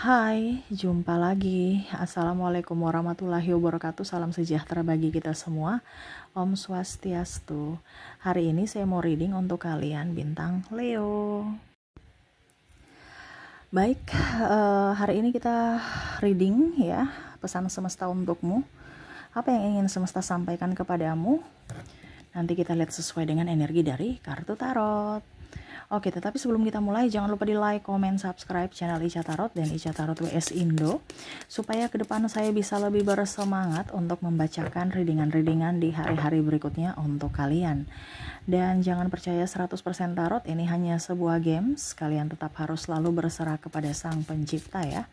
Hai, jumpa lagi. Assalamualaikum warahmatullahi wabarakatuh. Salam sejahtera bagi kita semua. Om Swastiastu. Hari ini saya mau reading untuk kalian bintang Leo. Baik, hari ini kita reading ya, pesan semesta untukmu. Apa yang ingin semesta sampaikan kepadamu? Nanti kita lihat sesuai dengan energi dari kartu tarot. Oke, tetapi sebelum kita mulai, jangan lupa di like, comment, subscribe channel Ica Tarot dan Ica Tarot WS Indo, supaya ke depan saya bisa lebih bersemangat untuk membacakan readingan-readingan di hari-hari berikutnya untuk kalian. Dan jangan percaya 100% tarot, ini hanya sebuah games, kalian tetap harus selalu berserah kepada Sang Pencipta ya.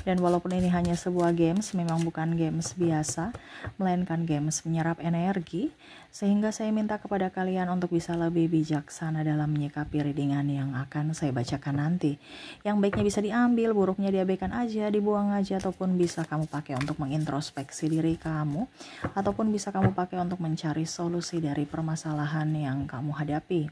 Dan walaupun ini hanya sebuah games, memang bukan games biasa, melainkan games menyerap energi, sehingga saya minta kepada kalian untuk bisa lebih bijaksana dalam menyikapi readingan yang akan saya bacakan nanti. Yang baiknya bisa diambil, buruknya diabaikan aja, dibuang aja, ataupun bisa kamu pakai untuk mengintrospeksi diri kamu, ataupun bisa kamu pakai untuk mencari solusi dari permasalahan yang kamu hadapi.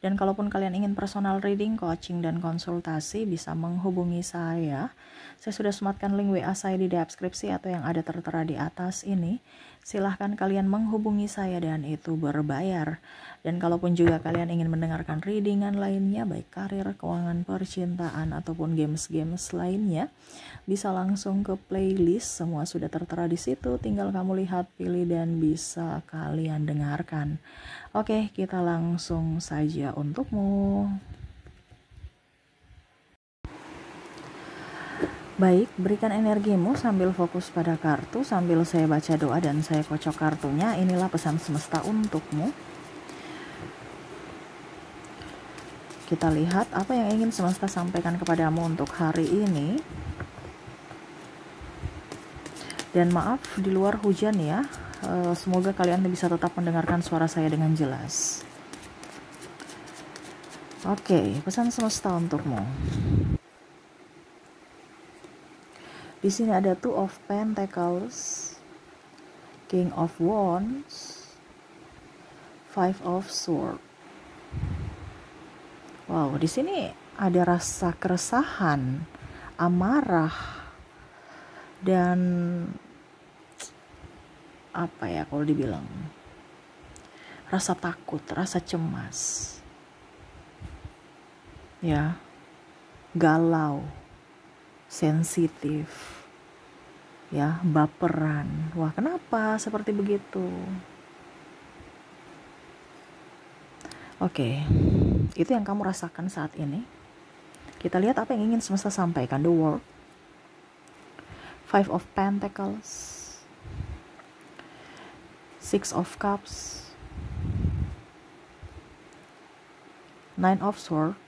Dan kalaupun kalian ingin personal reading, coaching, dan konsultasi, bisa menghubungi saya. Saya sudah sematkan link WA saya di deskripsi atau yang ada tertera di atas ini. Silahkan kalian menghubungi saya dan itu berbayar. Dan kalaupun juga kalian ingin mendengarkan readingan lainnya, baik karir, keuangan, percintaan, ataupun games-games lainnya, bisa langsung ke playlist. Semua sudah tertera di situ, tinggal kamu lihat, pilih, dan bisa kalian dengarkan. Oke, kita langsung saja untukmu. Baik, berikan energimu sambil fokus pada kartu, sambil saya baca doa dan saya kocok kartunya. Inilah pesan semesta untukmu. Kita lihat apa yang ingin semesta sampaikan kepadamu untuk hari ini. Dan maaf di luar hujan ya. Semoga kalian bisa tetap mendengarkan suara saya dengan jelas. Oke, pesan semesta untukmu. Di sini ada Two of Pentacles, King of Wands, Five of Swords. Wow, di sini ada rasa keresahan, amarah, dan apa ya kalau dibilang, rasa takut, rasa cemas, ya, galau, sensitif, ya, baperan. Wah, kenapa seperti begitu? Oke, itu yang kamu rasakan saat ini. Kita lihat apa yang ingin semesta sampaikan. The World, Five of Pentacles, Six of Cups, Nine of Swords,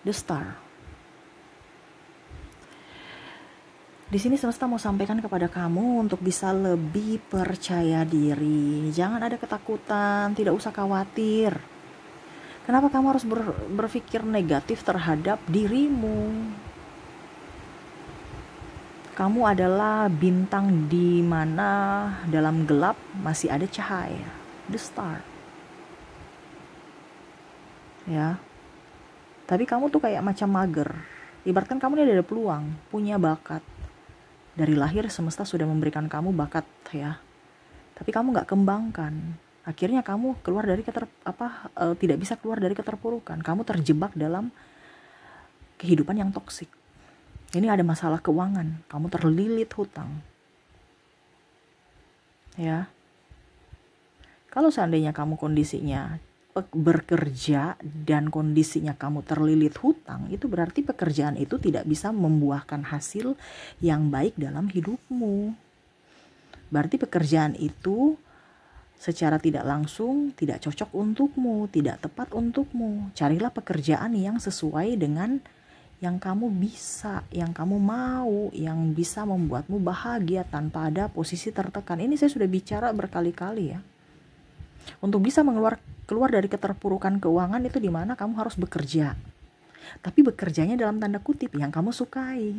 The Star. Di sini semesta mau sampaikan kepada kamu untuk bisa lebih percaya diri. Jangan ada ketakutan, tidak usah khawatir. Kenapa kamu harus berpikir negatif terhadap dirimu? Kamu adalah bintang di mana dalam gelap masih ada cahaya. The Star. Ya. Tapi kamu tuh kayak macam mager. Ibaratkan kamu ini ada peluang, punya bakat. Dari lahir semesta sudah memberikan kamu bakat ya. Tapi kamu nggak kembangkan. Akhirnya kamu keluar dari tidak bisa keluar dari keterpurukan. Kamu terjebak dalam kehidupan yang toksik. Ini ada masalah keuangan, kamu terlilit hutang. Ya. Kalau seandainya kamu kondisinya bekerja dan kondisinya kamu terlilit hutang, itu berarti pekerjaan itu tidak bisa membuahkan hasil yang baik dalam hidupmu. Berarti pekerjaan itu secara tidak langsung tidak cocok untukmu, tidak tepat untukmu. Carilah pekerjaan yang sesuai dengan yang kamu bisa, yang kamu mau, yang bisa membuatmu bahagia tanpa ada posisi tertekan. Ini saya sudah bicara berkali-kali ya. Untuk bisa keluar dari keterpurukan keuangan itu dimana kamu harus bekerja. Tapi bekerjanya dalam tanda kutip yang kamu sukai.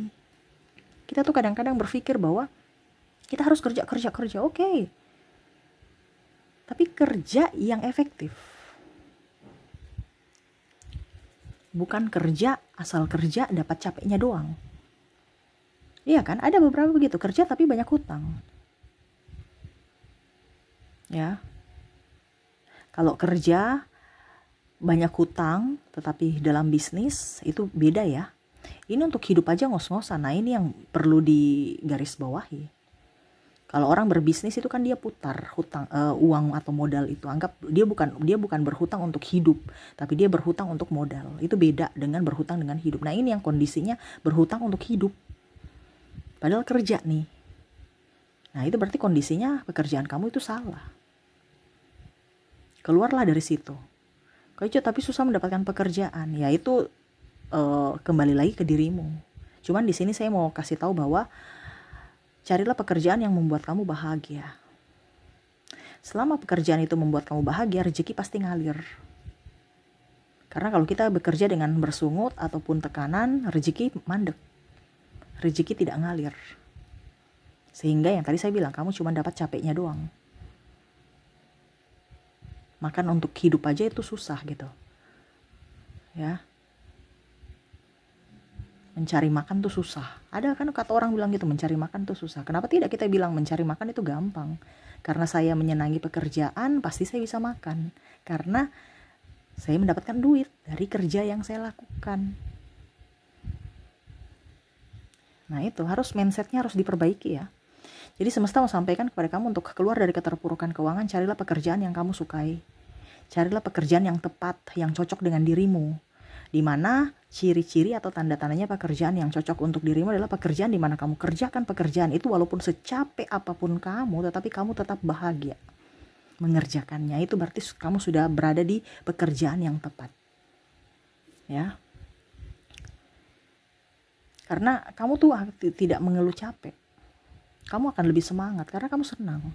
Kita tuh kadang-kadang berpikir bahwa kita harus kerja, oke. Tapi kerja yang efektif. bukan kerja asal kerja dapat capeknya doang. Iya kan, ada beberapa begitu, kerja tapi banyak hutang. Ya, kalau kerja banyak hutang tetapi dalam bisnis itu beda ya. Ini untuk hidup aja ngos-ngosan. Nah ini yang perlu digarisbawahi. Kalau orang berbisnis itu kan dia putar hutang, uang atau modal itu. Anggap dia bukan berhutang untuk hidup, tapi dia berhutang untuk modal. Itu beda dengan berhutang dengan hidup. Nah ini yang kondisinya berhutang untuk hidup, padahal kerja nih. Nah itu berarti kondisinya pekerjaan kamu itu salah. Keluarlah dari situ. Kok tapi susah mendapatkan pekerjaan, ya itu kembali lagi ke dirimu. Cuman di sini saya mau kasih tahu bahwa carilah pekerjaan yang membuat kamu bahagia. Selama pekerjaan itu membuat kamu bahagia, rezeki pasti ngalir. Karena kalau kita bekerja dengan bersungut ataupun tekanan, rezeki mandek. Rezeki tidak ngalir. Sehingga yang tadi saya bilang, kamu cuma dapat capeknya doang. Makan untuk hidup aja itu susah gitu. Ya. Mencari makan tuh susah. Ada kan kata orang bilang gitu, mencari makan tuh susah. Kenapa tidak kita bilang mencari makan itu gampang? Karena saya menyenangi pekerjaan, pasti saya bisa makan. Karena saya mendapatkan duit dari kerja yang saya lakukan. Nah itu harus mindsetnya harus diperbaiki ya. Jadi semesta mau sampaikan kepada kamu untuk keluar dari keterpurukan keuangan, carilah pekerjaan yang kamu sukai. Carilah pekerjaan yang tepat, yang cocok dengan dirimu. Di mana ciri-ciri atau tanda-tandanya pekerjaan yang cocok untuk dirimu adalah pekerjaan di mana kamu kerjakan pekerjaan itu walaupun secapek apapun kamu, tetapi kamu tetap bahagia mengerjakannya. Itu berarti kamu sudah berada di pekerjaan yang tepat. Ya. Karena kamu tuh tidak mengeluh capek. Kamu akan lebih semangat karena kamu senang.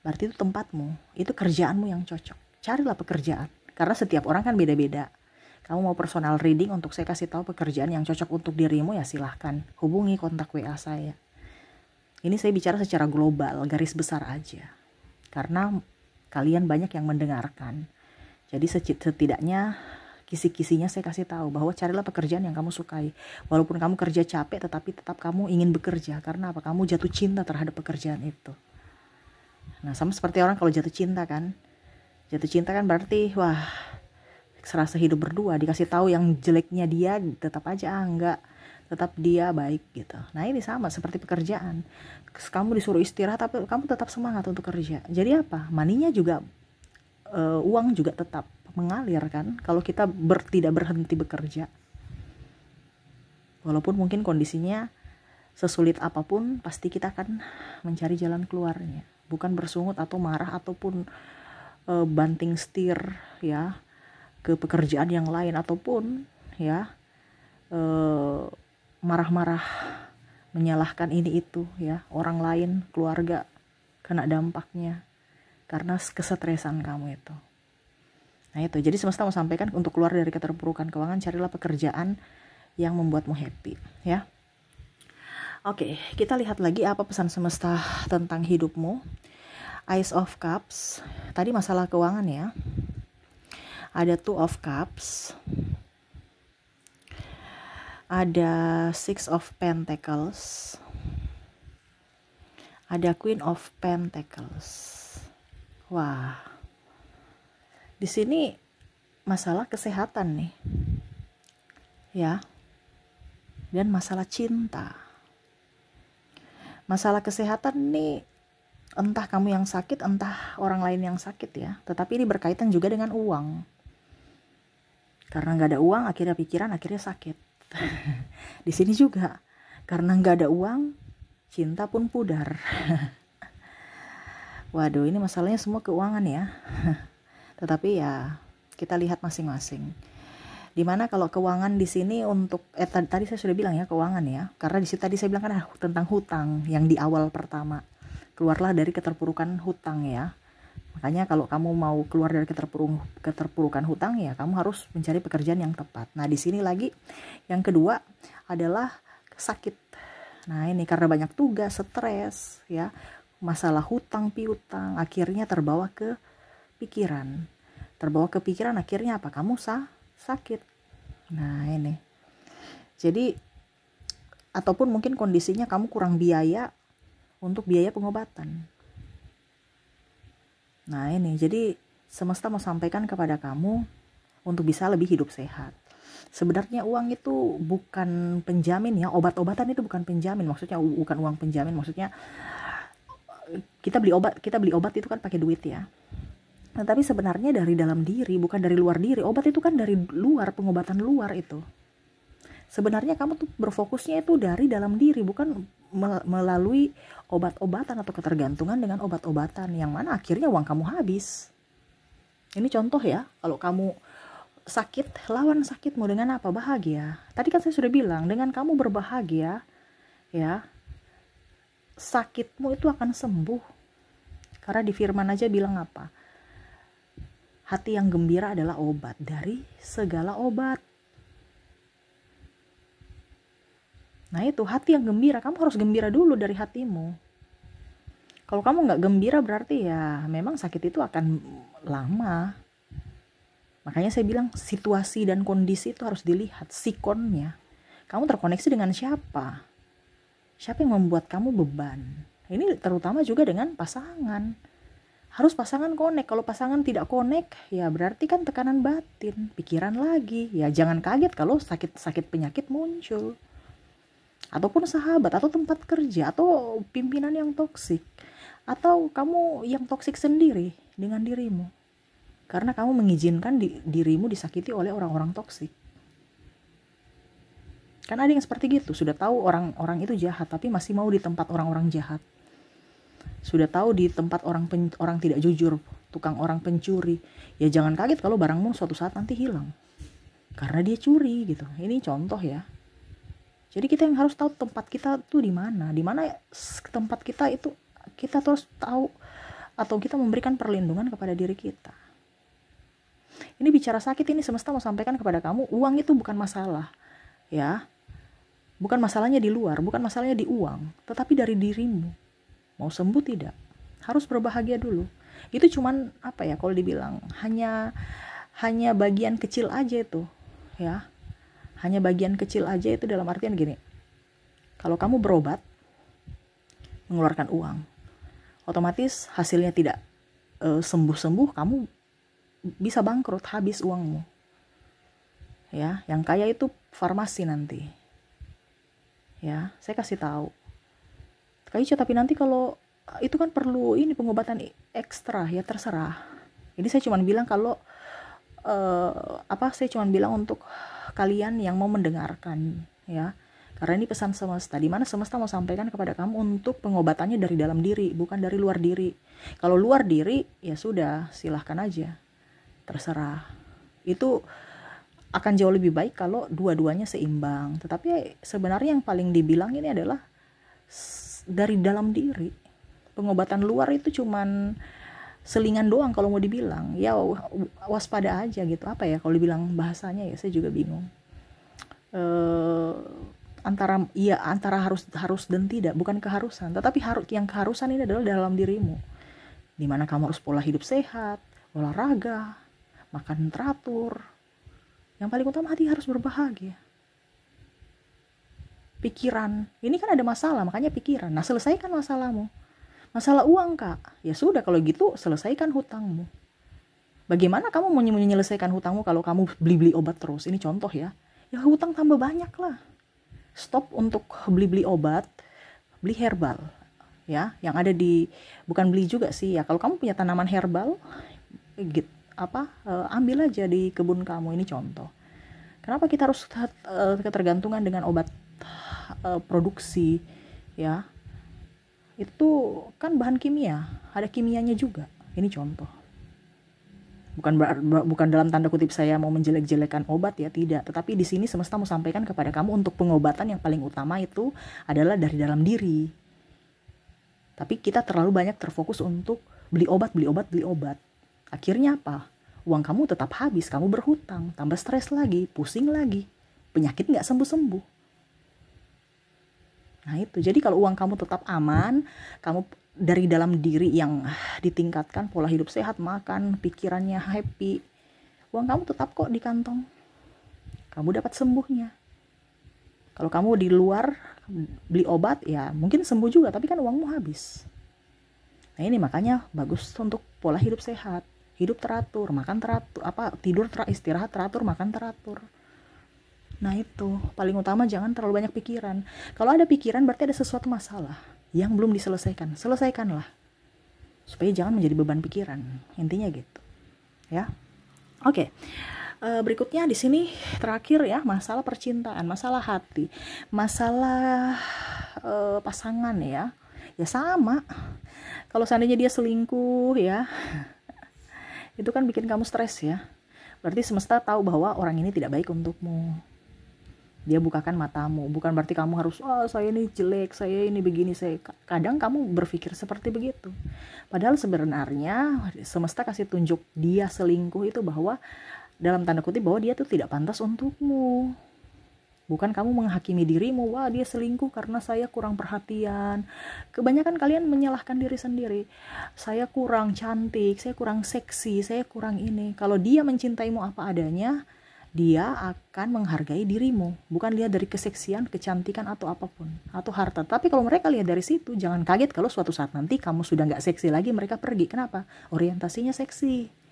Berarti itu tempatmu, itu kerjaanmu yang cocok. Carilah pekerjaan. Karena setiap orang kan beda-beda. Kamu mau personal reading untuk saya kasih tahu pekerjaan yang cocok untuk dirimu, ya silahkan. Hubungi kontak WA saya. Ini saya bicara secara global, garis besar aja. Karena kalian banyak yang mendengarkan. Jadi setidaknya kisi-kisinya saya kasih tahu bahwa carilah pekerjaan yang kamu sukai. Walaupun kamu kerja capek, tetapi tetap kamu ingin bekerja. Karena apa? Kamu jatuh cinta terhadap pekerjaan itu. Nah sama seperti orang kalau jatuh cinta kan. Jatuh cinta kan berarti wah serasa hidup berdua, dikasih tahu yang jeleknya dia tetap aja enggak, tetap dia baik gitu. Nah ini sama seperti pekerjaan, kamu disuruh istirahat tapi kamu tetap semangat untuk kerja. Jadi apa, maninya juga uang juga tetap mengalir kan kalau kita tidak berhenti bekerja. Walaupun mungkin kondisinya sesulit apapun, pasti kita akan mencari jalan keluarnya, bukan bersungut atau marah ataupun banting setir ya ke pekerjaan yang lain, ataupun ya marah-marah menyalahkan ini itu ya orang lain, keluarga kena dampaknya karena kesetresan kamu itu. Nah itu, jadi semesta mau sampaikan untuk keluar dari keterpurukan keuangan, carilah pekerjaan yang membuatmu happy ya. Oke, kita lihat lagi apa pesan semesta tentang hidupmu. Ace of Cups, tadi masalah keuangan ya. Ada Two of Cups, ada Six of Pentacles, ada Queen of Pentacles. Wah, di sini masalah kesehatan nih, ya, dan masalah cinta. Masalah kesehatan nih, entah kamu yang sakit, entah orang lain yang sakit ya. Tetapi ini berkaitan juga dengan uang. Karena nggak ada uang, akhirnya pikiran, akhirnya sakit. Di sini juga, karena nggak ada uang, cinta pun pudar. Waduh, ini masalahnya semua keuangan ya. Tetapi ya kita lihat masing-masing. Dimana kalau keuangan di sini untuk tadi saya sudah bilang ya keuangan ya. Karena di situ tadi saya bilang kan tentang hutang yang di awal pertama. Keluarlah dari keterpurukan hutang ya. Makanya kalau kamu mau keluar dari keterpurukan hutang ya kamu harus mencari pekerjaan yang tepat. Nah di sini lagi yang kedua adalah sakit. Nah ini karena banyak tugas, stres ya, masalah hutang piutang, akhirnya terbawa ke pikiran. Terbawa ke pikiran akhirnya apa? Kamu sakit. Nah ini, jadi ataupun mungkin kondisinya kamu kurang biaya untuk biaya pengobatan. Nah ini, jadi semesta mau sampaikan kepada kamu untuk bisa lebih hidup sehat. Sebenarnya uang itu bukan penjamin ya, obat-obatan itu bukan penjamin, maksudnya bukan uang penjamin, maksudnya kita beli obat itu kan pakai duit ya. Nah, tapi sebenarnya dari dalam diri, bukan dari luar diri. Obat itu kan dari luar, pengobatan luar itu. Sebenarnya kamu tuh berfokusnya itu dari dalam diri, bukan melalui obat-obatan atau ketergantungan dengan obat-obatan, yang mana akhirnya uang kamu habis. Ini contoh ya, kalau kamu sakit, lawan sakitmu dengan apa? Bahagia. Tadi kan saya sudah bilang, dengan kamu berbahagia, ya, sakitmu itu akan sembuh. Karena di firman aja bilang apa? Hati yang gembira adalah obat dari segala obat. Nah itu, hati yang gembira, kamu harus gembira dulu dari hatimu. Kalau kamu nggak gembira berarti ya memang sakit itu akan lama. Makanya saya bilang situasi dan kondisi itu harus dilihat, sikonnya. Kamu terkoneksi dengan siapa? Siapa yang membuat kamu beban? Ini terutama juga dengan pasangan. Harus pasangan connect. Kalau pasangan tidak connect, ya berarti kan tekanan batin, pikiran lagi. Ya jangan kaget kalau sakit penyakit muncul. Ataupun sahabat, atau tempat kerja, atau pimpinan yang toksik, atau kamu yang toksik sendiri dengan dirimu. Karena kamu mengizinkan dirimu disakiti oleh orang-orang toksik. Kan ada yang seperti gitu, sudah tahu orang-orang itu jahat, tapi masih mau di tempat orang-orang jahat. Sudah tahu di tempat orang tidak jujur, tukang orang pencuri, ya jangan kaget kalau barangmu suatu saat nanti hilang. Karena dia curi gitu. Ini contoh ya. Jadi kita yang harus tahu tempat kita tuh di mana tempat kita itu, kita terus tahu, atau kita memberikan perlindungan kepada diri kita. Ini bicara sakit, ini semesta mau sampaikan kepada kamu, uang itu bukan masalah, ya. Bukan masalahnya di luar, bukan masalahnya di uang, tetapi dari dirimu. Mau sembuh tidak? Harus berbahagia dulu. Itu cuman apa ya, kalau dibilang hanya bagian kecil aja itu, ya. Hanya bagian kecil aja itu, dalam artian gini, kalau kamu berobat mengeluarkan uang, otomatis hasilnya tidak sembuh-sembuh, kamu bisa bangkrut, habis uangmu. Ya, yang kaya itu farmasi nanti. Ya, saya kasih tahu. Tapi nanti kalau itu kan perlu ini pengobatan ekstra, ya terserah. Jadi saya cuma bilang kalau saya cuma bilang untuk kalian yang mau mendengarkan, ya, karena ini pesan semesta, di mana semesta mau sampaikan kepada kamu untuk pengobatannya dari dalam diri, bukan dari luar diri. Kalau luar diri ya sudah, silahkan aja, terserah. Itu akan jauh lebih baik kalau dua-duanya seimbang. Tetapi sebenarnya yang paling dibilang ini adalah dari dalam diri. Pengobatan luar itu cuman selingan doang kalau mau dibilang, ya waspada aja gitu. Apa ya kalau dibilang bahasanya, ya saya juga bingung. Antara harus dan tidak, bukan keharusan, tetapi yang keharusan ini adalah dalam dirimu, dimana kamu harus pola hidup sehat, olahraga, makan teratur. Yang paling utama, hati harus berbahagia. Pikiran, ini kan ada masalah, makanya pikiran. Nah, selesaikan masalahmu. Masalah uang, Kak, ya sudah, kalau gitu selesaikan hutangmu. Bagaimana kamu mau menyelesaikan hutangmu kalau kamu beli-beli obat terus? Ini contoh ya. Ya hutang tambah banyak lah. Stop untuk beli-beli obat, beli herbal. Ya, yang ada bukan beli juga sih ya. Kalau kamu punya tanaman herbal, ambil aja di kebun kamu. Ini contoh. Kenapa kita harus ketergantungan dengan obat produksi, ya? Itu kan bahan kimia, ada kimianya juga. Ini contoh. Bukan dalam tanda kutip saya mau menjelek-jelekan obat ya, tidak. Tetapi di sini semesta mau sampaikan kepada kamu untuk pengobatan yang paling utama itu adalah dari dalam diri. Tapi kita terlalu banyak terfokus untuk beli obat. Akhirnya apa? Uang kamu tetap habis, kamu berhutang, tambah stres lagi, pusing lagi, penyakit nggak sembuh-sembuh. Nah itu, jadi kalau uang kamu tetap aman, kamu dari dalam diri yang ditingkatkan, pola hidup sehat, makan, pikirannya happy, uang kamu tetap kok di kantong. kamu dapat sembuhnya. Kalau kamu di luar beli obat, ya mungkin sembuh juga, tapi kan uangmu habis. Nah ini makanya bagus untuk pola hidup sehat, hidup teratur, makan teratur, istirahat teratur, makan teratur. Nah itu paling utama, jangan terlalu banyak pikiran. Kalau ada pikiran berarti ada sesuatu masalah yang belum diselesaikan. Selesaikanlah supaya jangan menjadi beban pikiran. Intinya gitu, ya. Oke. Berikutnya di sini terakhir ya, masalah percintaan, masalah hati, masalah pasangan ya. Ya sama. Kalau seandainya dia selingkuh ya, itu kan bikin kamu stres ya. Berarti semesta tahu bahwa orang ini tidak baik untukmu. Dia bukakan matamu. Bukan berarti kamu harus, saya ini jelek, saya ini begini, kadang kamu berpikir seperti begitu. Padahal sebenarnya semesta kasih tunjuk dia selingkuh itu bahwa dalam tanda kutip bahwa dia tuh tidak pantas untukmu. Bukan kamu menghakimi dirimu, wah dia selingkuh karena saya kurang perhatian. Kebanyakan kalian menyalahkan diri sendiri. Saya kurang cantik, saya kurang seksi, saya kurang ini. Kalau dia mencintaimu apa adanya, dia akan menghargai dirimu. Bukan lihat dari keseksian, kecantikan atau apapun, atau harta. Tapi kalau mereka lihat dari situ, jangan kaget kalau suatu saat nanti kamu sudah gak seksi lagi, mereka pergi. Kenapa? Orientasinya seksi.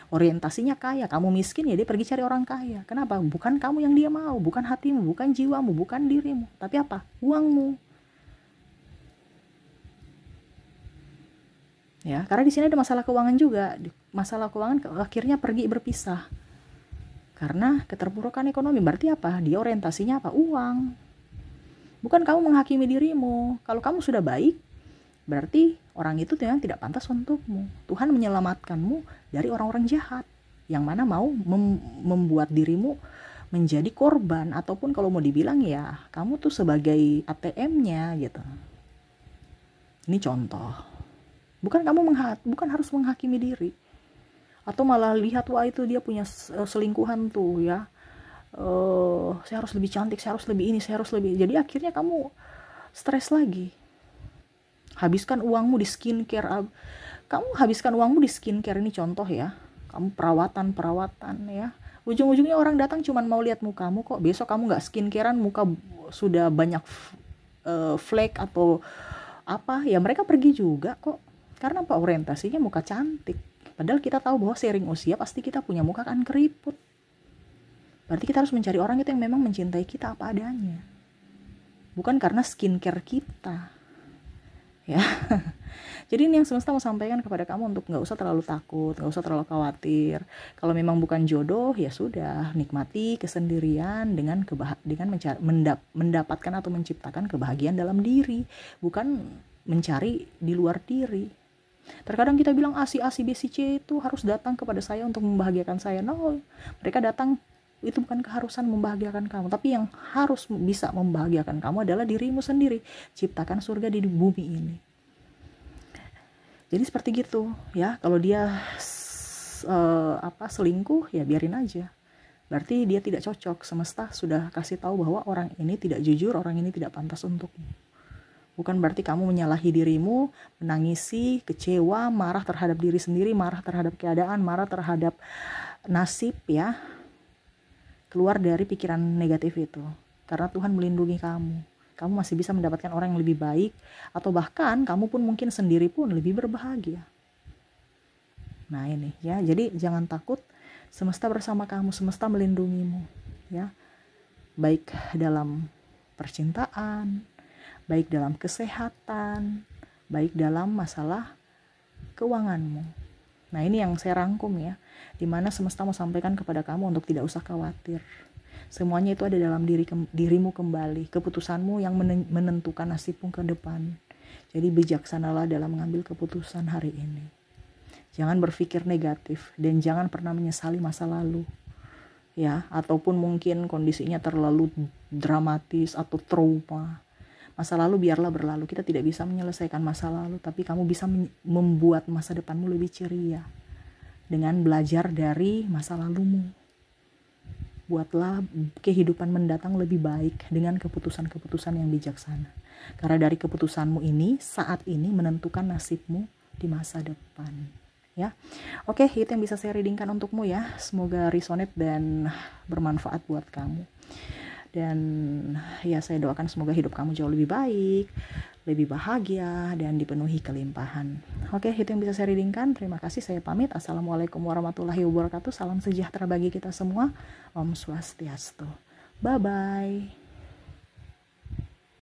Orientasinya kaya, kamu miskin ya dia pergi cari orang kaya. Kenapa? Bukan kamu yang dia mau, bukan hatimu, bukan jiwamu, bukan dirimu, tapi apa? Uangmu. Ya, karena di sini ada masalah keuangan juga. Masalah keuangan akhirnya pergi berpisah. Karena keterpurukan ekonomi. Berarti apa? Dia orientasinya apa? Uang. Bukan kamu menghakimi dirimu. Kalau kamu sudah baik, berarti orang itu memang tidak pantas untukmu. Tuhan menyelamatkanmu dari orang-orang jahat yang mana mau membuat dirimu menjadi korban, ataupun kalau mau dibilang ya kamu tuh sebagai ATM-nya gitu. Ini contoh. Bukan bukan harus menghakimi diri atau malah lihat wah itu dia punya selingkuhan tuh ya. Saya harus lebih cantik, saya harus lebih ini, saya harus lebih. Jadi akhirnya kamu stres lagi. Habiskan uangmu di skincare. Kamu habiskan uangmu di skincare, ini contoh ya. Kamu perawatan ya. Ujung-ujungnya orang datang cuman mau lihat mukamu kok. Besok kamu gak skincarean, muka sudah banyak flek atau apa. Ya mereka pergi juga kok. Karena apa? Orientasinya muka cantik. Padahal kita tahu bahwa seiring usia pasti kita punya muka akan keriput. Berarti kita harus mencari orang itu yang memang mencintai kita apa adanya. Bukan karena skincare kita. Ya, jadi ini yang semesta mau sampaikan kepada kamu untuk nggak usah terlalu takut, nggak usah terlalu khawatir. Kalau memang bukan jodoh, ya sudah, nikmati kesendirian dengan mendapatkan atau menciptakan kebahagiaan dalam diri, bukan mencari di luar diri. Terkadang kita bilang A, B, C, C itu harus datang kepada saya untuk membahagiakan saya. No, mereka datang itu bukan keharusan membahagiakan kamu, tapi yang harus bisa membahagiakan kamu adalah dirimu sendiri. Ciptakan surga di bumi ini. Jadi seperti gitu ya. Kalau dia selingkuh ya biarin aja. Berarti dia tidak cocok. Semesta sudah kasih tahu bahwa orang ini tidak jujur, orang ini tidak pantas untukmu. Bukan berarti kamu menyalahi dirimu, menangisi, kecewa, marah terhadap diri sendiri, marah terhadap keadaan, marah terhadap nasib ya. Keluar dari pikiran negatif itu. Karena Tuhan melindungi kamu. Kamu masih bisa mendapatkan orang yang lebih baik. Atau bahkan kamu pun mungkin sendiri pun lebih berbahagia. Nah ini ya. Jadi jangan takut. Semesta bersama kamu. Semesta melindungimu. Ya. Baik dalam percintaan. Baik dalam kesehatan. Baik dalam masalah keuanganmu. Nah ini yang saya rangkum ya, dimana semesta mau sampaikan kepada kamu untuk tidak usah khawatir. Semuanya itu ada dalam dirimu kembali. Keputusanmu yang menentukan nasibmu ke depan. Jadi bijaksanalah dalam mengambil keputusan hari ini. Jangan berpikir negatif dan jangan pernah menyesali masa lalu. Ya, ataupun mungkin kondisinya terlalu dramatis atau trauma. Masa lalu biarlah berlalu. Kita tidak bisa menyelesaikan masa lalu, tapi kamu bisa membuat masa depanmu lebih ceria dengan belajar dari masa lalumu. Buatlah kehidupan mendatang lebih baik dengan keputusan-keputusan yang bijaksana. Karena dari keputusanmu ini, saat ini menentukan nasibmu di masa depan. ya. Oke, itu yang bisa saya readingkan untukmu ya. Semoga resonate dan bermanfaat buat kamu. Dan ya saya doakan semoga hidup kamu jauh lebih baik, lebih bahagia, dan dipenuhi kelimpahan. Oke, itu yang bisa saya readingkan. Terima kasih, saya pamit. Assalamualaikum warahmatullahi wabarakatuh. Salam sejahtera bagi kita semua. Om Swastiastu. Bye-bye.